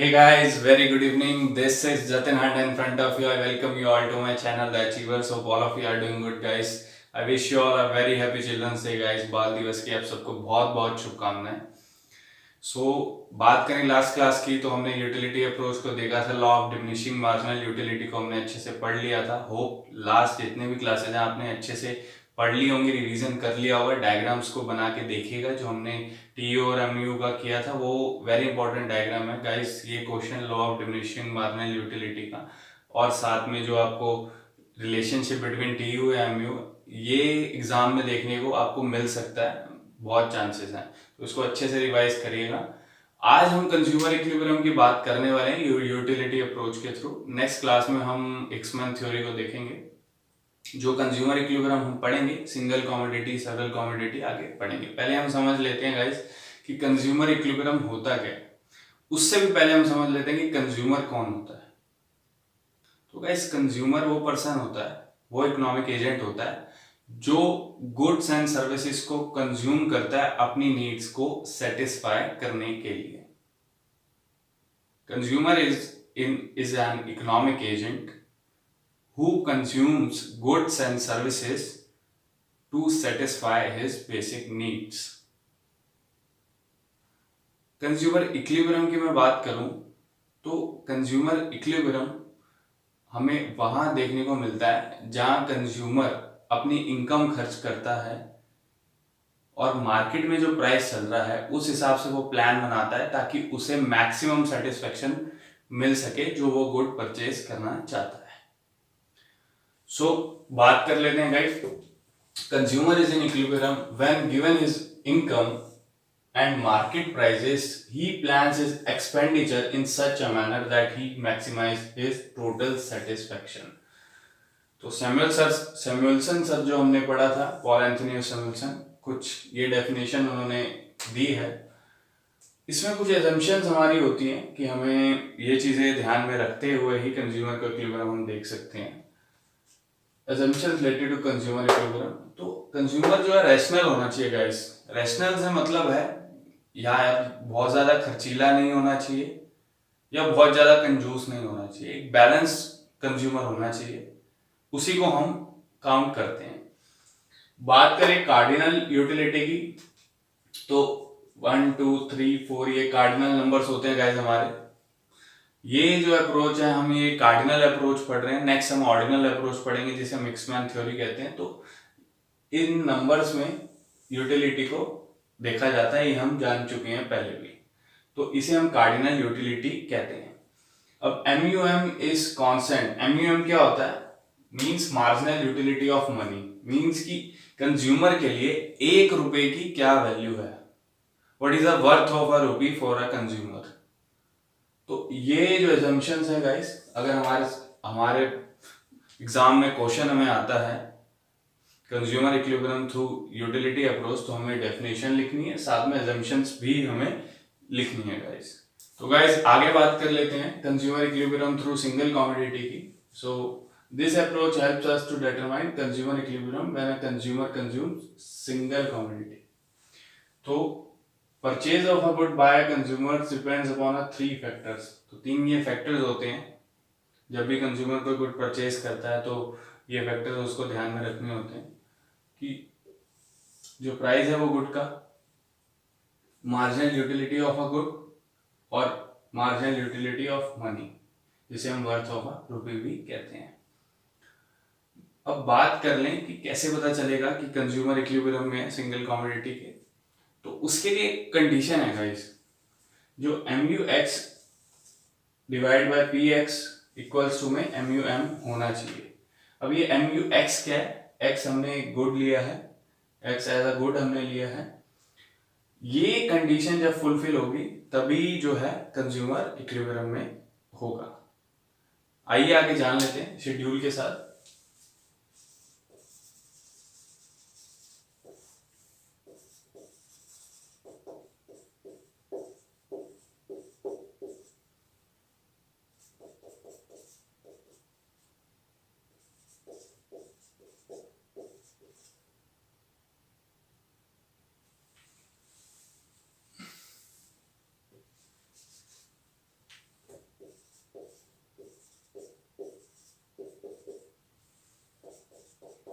Hey guys, very good evening. This is Jatin Hunt in front of you. I welcome you all to my channel, The Achievers. Hope all of you are doing good, guys. I wish you all a very happy Children's Day, guys. बाल दिवस की आप सबको बहुत बहुत शुभकामनाएं. बात करें लास्ट क्लास की तो हमने यूटिलिटी अप्रोच को देखा था. Law of diminishing marginal utility को हमने अच्छे से पढ़ लिया था. होप लास्ट जितने भी क्लासेज हैं आपने अच्छे से पढ़ ली होंगी, रिवीजन कर लिया होगा. डायग्राम्स को बना के देखिएगा. जो हमने टीयू और एमयू का किया था वो वेरी इंपॉर्टेंट डायग्राम है गाइस. ये question law of diminishing marginal utility का और साथ में जो आपको रिलेशनशिप बिटवीन टीयू या एमयू, ये एग्जाम में देखने को आपको मिल सकता है. बहुत चांसेस हैं, तो इसको अच्छे से रिवाइज करिएगा. आज हम कंज्यूमर इक्विलिब्रियम की बात करने वाले हैं यूटिलिटी अप्रोच के थ्रू. नेक्स्ट क्लास में हम एक्समैन थ्योरी को देखेंगे. जो कंज्यूमर इक्विलिब्रियम हम पढ़ेंगे, सिंगल कमोडिटी, सेवरल कमोडिटी आगे पढ़ेंगे. पहले हम समझ लेते हैं गाइस कि कंज्यूमर इक्विलिब्रियम होता क्या है. उससे भी पहले हम समझ लेते हैं कि कंज्यूमर कौन होता है. तो गाइस कंज्यूमर वो पर्सन होता है, वो इकोनॉमिक एजेंट होता है जो गुड्स एंड सर्विसेज को कंज्यूम करता है अपनी नीड्स को सेटिस्फाई करने के लिए. Consumer is an economic agent who consumes goods and services to satisfy his basic needs. Consumer equilibrium की मैं बात करूं तो कंज्यूमर इक्विलिब्रियम हमें वहां देखने को मिलता है जहां कंज्यूमर अपनी इनकम खर्च करता है और मार्केट में जो प्राइस चल रहा है उस हिसाब से वो प्लान बनाता है ताकि उसे मैक्सिमम सेटिस्फेक्शन मिल सके जो वो गुड परचेज करना चाहता है. बात कर लेते हैं guys. Consumer is in equilibrium when given his income and market prices he plans his expenditure in such a manner that he maximise his total satisfaction. तो सैमुअलसन सर जो हमने पढ़ा था, पॉल एंथनी सैमुअलसन, कुछ ये definition उन्होंने दी है. इसमें कुछ एजम्पशंस हमारी होती हैं कि हमें ये चीजें ध्यान में रखते हुए ही कंज्यूमर का इक्विलिब्रियम हम देख सकते हैं. assumptions related to consumer equilibrium. तो कंज्यूमर जो है रैशनल होना चाहिए गाइस. रैशनल से मतलब है या बहुत ज्यादा खर्चीला नहीं होना चाहिए या बहुत ज्यादा कंजूस नहीं होना चाहिए. एक बैलेंस कंज्यूमर होना चाहिए, उसी को हम काउंट करते हैं. बात करें कार्डिनल यूटिलिटी की तो 1 2 3 4 ये कार्डिनल नंबर्स होते हैं गाइस हमारे. ये जो अप्रोच है, हम ये कार्डिनल अप्रोच पढ़ रहे हैं. नेक्स्ट हम ऑर्डिनल अप्रोच पढ़ेंगे जिसे हम एक्समैन थ्योरी कहते हैं. तो इन नंबर्स में यूटिलिटी को देखा जाता है, ये हम जान चुके हैं पहले भी. तो इसे हम कार्डिनल यूटिलिटी कहते हैं. अब MUM इज कांस्टेंट. MUM क्या होता है? Means marginal utility of money. Means कि कंज्यूमर के लिए 1 रुपए की क्या वैल्यू है. What is the worth of a rupee for a consumer. तो ये जो एजम्पशंस है गाइस, अगर हमारे एग्जाम में क्वेश्चन हमें आता है consumer equilibrium through utility approach, तो हमें डेफिनेशन लिखनी है, साथ में एजम्पशंस भी हमें लिखनी है गाइस. तो गाइस आगे बात कर लेते हैं consumer equilibrium through single commodity की. So this approach helps us to determine consumer equilibrium when a consumer consumes single commodity. तो purchase of a good by consumer depends upon a 3 factors. तो 3 ये factors होते हैं जब भी consumer कोई good purchase करता है. तो ये फैक्टर्स उसको ध्यान में रखने होते हैं कि जो प्राइस है वो गुड का, marginal utility of a good और मार्जिनल यूटिलिटी ऑफ मनी, जिसे हम वर्थ ऑफ अ रुपी भी कहते हैं. अब बात कर लें कि कैसे पता चलेगा कि कंज्यूमर इक्विलिब्रियम में सिंगल कमोडिटी के. तो उसके लिए कंडीशन है गाइस, जो MUX divide by PX equals to में MUM होना चाहिए. अब ये MUX क्या है? X हमने गुड लिया है, X एज अ गुड हमने लिया है. ये कंडीशन जब फुलफिल होगी तभी जो है कंज्यूमर इक्विलिब्रियम में होगा. आइए आगे जान लेते हैं शेड्यूल के साथ.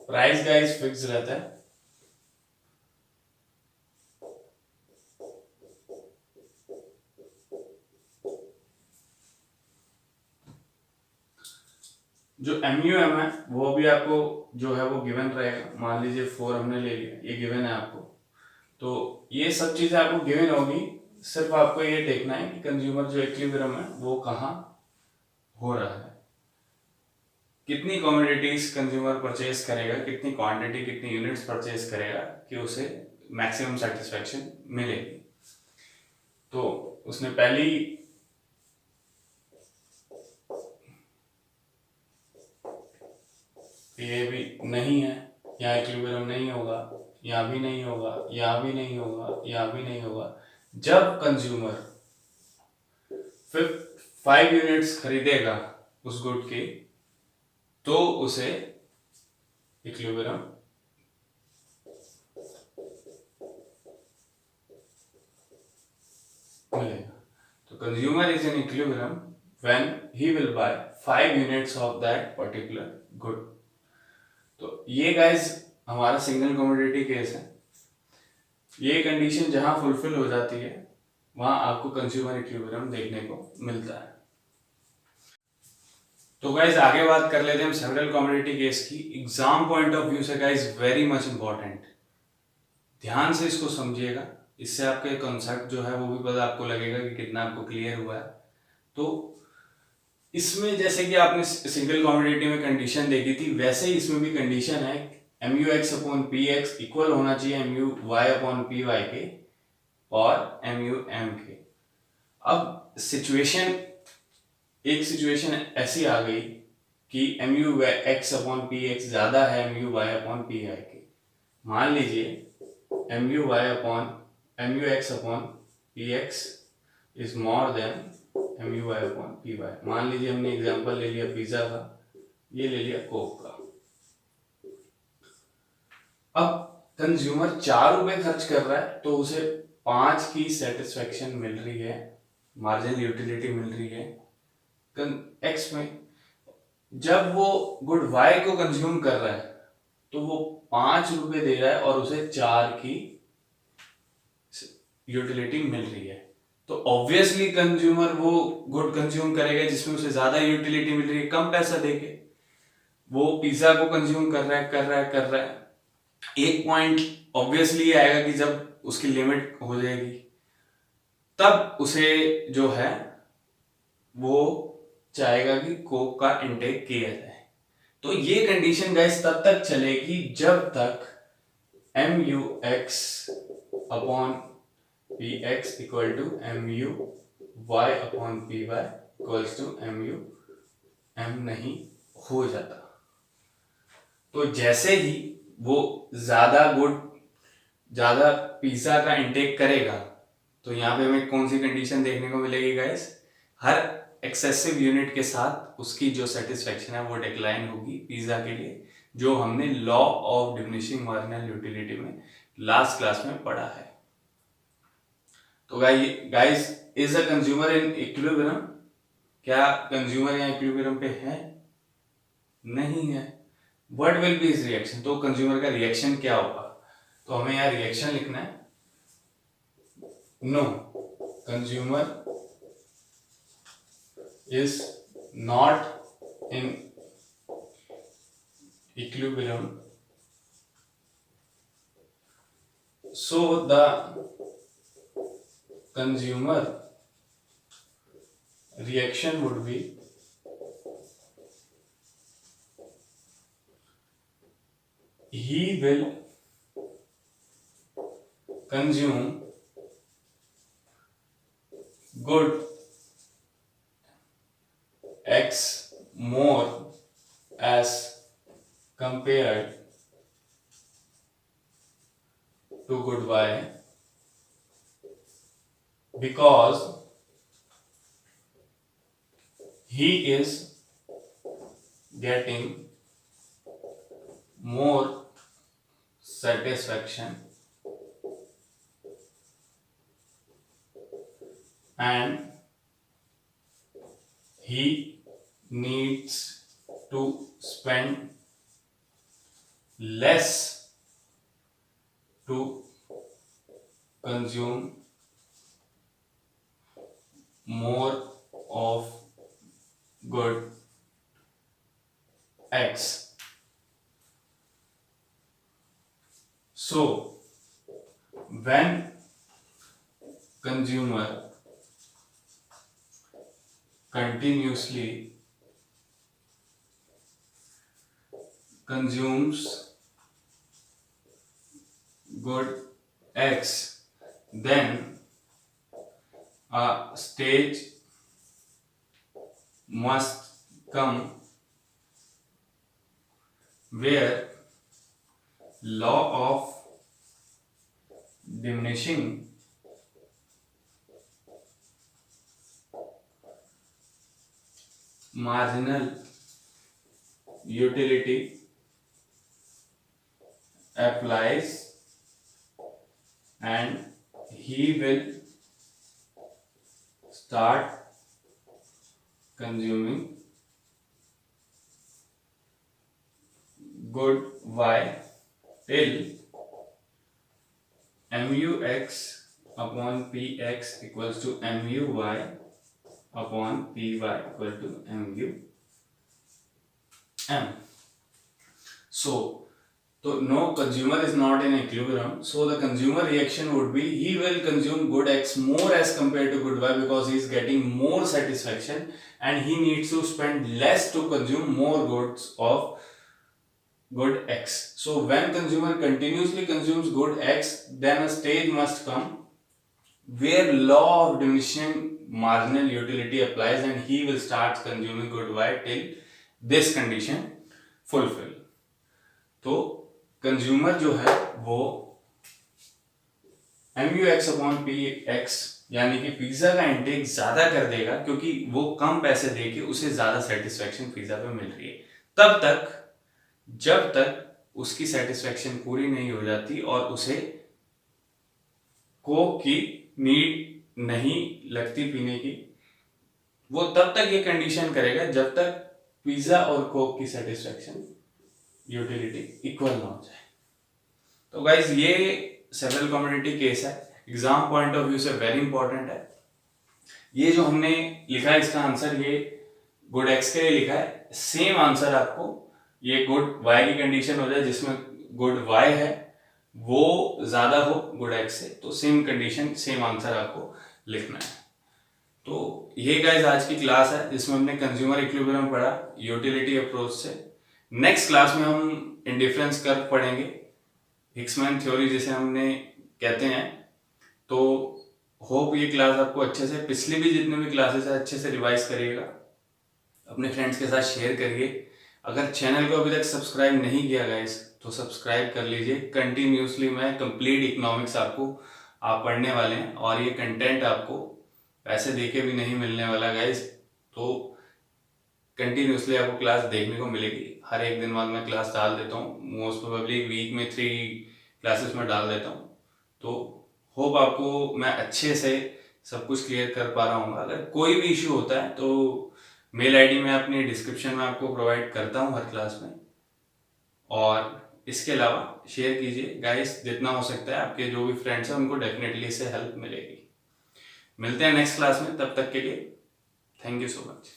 प्राइस गाइस फिक्स रहता है। जो MUM है वो भी आपको जो है वो गिवन रहेगा। मान लीजिए 4 हमने ले लिया, ये गिवन है आपको, तो ये सब चीजें आपको गिवन होगी। सिर्फ आपको ये देखना है कि कंज्यूमर जो इक्विलिब्रियम है वो कहाँ हो रहा है, कितनी कमोडिटीज कंज्यूमर परचेज करेगा, कितनी क्वांटिटी, कितनी यूनिट्स परचेज करेगा कि उसे मैक्सिमम सेटिस्फेक्शन मिलेगी। तो उसने पहली ये भी नहीं है, यहाँ इक्विलिब्रियम नहीं होगा, यहाँ भी नहीं होगा, यहाँ भी नहीं होगा, यहाँ भी नहीं होगा। जब कंज्यूमर 5 यूनिट्स खरीदेगा उस गुड की, तो उसे इक्विलिब्रियम मिलेगा। तो consumer is in equilibrium when he will buy 5 units of that particular good. तो ये गाइस हमारा सिंगल कमोडिटी केस है। ये कंडीशन जहां फुलफिल हो जाती है वहां आपको कंज्यूमर इक्विलिब्रियम देखने को मिलता है। तो गाइस आगे बात कर लेते हैं हम सेवरल कमोडिटी केस की। एग्जाम पॉइंट ऑफ व्यू से गाइस वेरी मच इंपॉर्टेंट, ध्यान से इसको समझिएगा, इससे आपके कॉन्सेप्ट जो है वो भी पता आपको लगेगा कि कितना आपको क्लियर हुआ है। तो इसमें जैसे कि आपने सिंगल कमोडिटी में कंडीशन देखी थी, वैसे ही इसमें भी कंडीशन है MUX/PX इक्वल होना चाहिए MUY/PY के और MUM के। अब एक सिचुएशन ऐसी आ गई कि MUX/PX ज्यादा है MUY/PY के। मान लीजिए MUX/PX is more than MUY/PY। मान लीजिए हमने एग्जांपल ले लिया पिज्जा का, ये ले लिया कोक का। अब कंज्यूमर 4 रुपए खर्च कर रहा है तो उसे 5 की सेटिस्फेक्शन मिल रही है, मार्जिनल यूटिलिटी मिल रही है एक्स में। जब वो गुड वाई को कंज्यूम कर रहा है तो वो 5 रुपए दे रहा है और उसे 4 की यूटिलिटी मिल रही है। तो ऑब्वियसली कंज्यूमर वो गुड कंज्यूम करेगा जिसमें उसे ज्यादा यूटिलिटी मिल रही है, कम पैसा देके। वो पिज्जा को कंज्यूम कर रहा है। एक पॉइंट ऑब्वियसली आएगा कि जब उसकी लिमिट हो जाएगी तब उसे जो है वो चाहेगा कि कोक का इंटेक किया जाए। तो ये कंडीशन गाइस तब तक चलेगी जब तक MUX/PX equal to MUY/PY equals to MUM नहीं हो जाता। तो जैसे ही वो ज्यादा पिज्जा का इंटेक करेगा तो यहाँ पे हमें कौन सी कंडीशन देखने को मिलेगी गाइस, हर एक्सेसिव यूनिट के साथ उसकी जो सेटिस्फेक्शन है वो डिक्लाइन होगी पिज्जा के लिए, जो हमने law of diminishing marginal utility में लास्ट क्लास में पढ़ा है। तो guys is a consumer in equilibrium? क्या कंज्यूमर यहाँ इक्विलिब्रियम पे है? नहीं है। What will be his reaction? तो कंज्यूमर का रिएक्शन क्या होगा? तो हमें यहाँ रिएक्शन लिखना है, no consumer is not in equilibrium, so the consumer reaction would be he will consume good X more as compared to good Y because he is getting more satisfaction and he needs to spend less to consume more of good X. So when consumer continuously consumes good X, then a stage must come where law of diminishing marginal utility applies and he will start consuming good Y till mux upon px equals to muy upon py equal to mu m. So no, consumer is not in equilibrium, so the consumer reaction would be he will consume good X more as compared to good Y because he is getting more satisfaction and he needs to spend less to consume more goods of good X. So when consumer continuously consumes good X, then a stage must come where law of diminishing marginal utility applies and he will start consuming good Y till this condition fulfill. तो consumer जो है वो MUX upon PX यानी कि pizza का intake ज्यादा कर देगा क्योंकि वो कम पैसे दे के उसे ज्यादा सेटिस्फेक्शन पिज्जा पे मिल रही है, तब तक जब तक उसकी सेटिस्फेक्शन पूरी नहीं हो जाती और उसे कोक की नीड नहीं लगती पीने की, वो तब तक ये कंडीशन करेगा जब तक पिज्जा और कोक की सेटिस्फेक्शन यूटिलिटी इक्वल ना हो जाए। तो गाइज ये सेवरल कम्युनिटी केस है, एग्जाम पॉइंट ऑफ व्यू से वेरी इंपॉर्टेंट है। ये जो हमने लिखा है इसका आंसर ये गुड एक्स के लिए लिखा है, सेम आंसर आपको ये गुड वाई की कंडीशन हो जाए जिसमें गुड वाई है वो ज्यादा हो गुड एक्स से, तो सेम कंडीशन सेम आंसर आपको लिखना है। तो ये गाइज आज की क्लास है जिसमें हमने कंज्यूमर इक्विलिब्रियम पढ़ा यूटिलिटी अप्रोच से। नेक्स्ट क्लास में हम इंडिफरेंस कर्व पढ़ेंगे, हिक्समैन थ्योरी जिसे हमने कहते हैं। तो होप ये क्लास आपको अच्छे से, पिछली भी जितने भी क्लासेस है अच्छे से रिवाइज करिएगा, अपने फ्रेंड्स के साथ शेयर करिए। अगर चैनल को अभी तक सब्सक्राइब नहीं किया गाइस तो सब्सक्राइब कर लीजिए। कंटिन्यूसली मैं कंप्लीट इकोनॉमिक्स आपको आप पढ़ने वाले हैं और ये कंटेंट आपको पैसे देके भी नहीं मिलने वाला गाइस, तो कंटिन्यूसली आपको क्लास देखने को मिलेगी। हर एक दिन बाद मैं क्लास डाल देता हूँ, मोस्ट प्रोबेबली वीक में 3 क्लासेस में डाल देता हूँ। तो होप आपको मैं अच्छे से सब कुछ क्लियर कर पा रहा हूँ। अगर कोई भी इशू होता है तो मेल आईडी में अपनी डिस्क्रिप्शन में आपको प्रोवाइड करता हूँ हर क्लास में, और इसके अलावा शेयर कीजिए गाइस जितना हो सकता है, आपके जो भी फ्रेंड्स हैं उनको डेफिनेटली इससे हेल्प मिलेगी। मिलते हैं नेक्स्ट क्लास में, तब तक के लिए थैंक यू सो मच।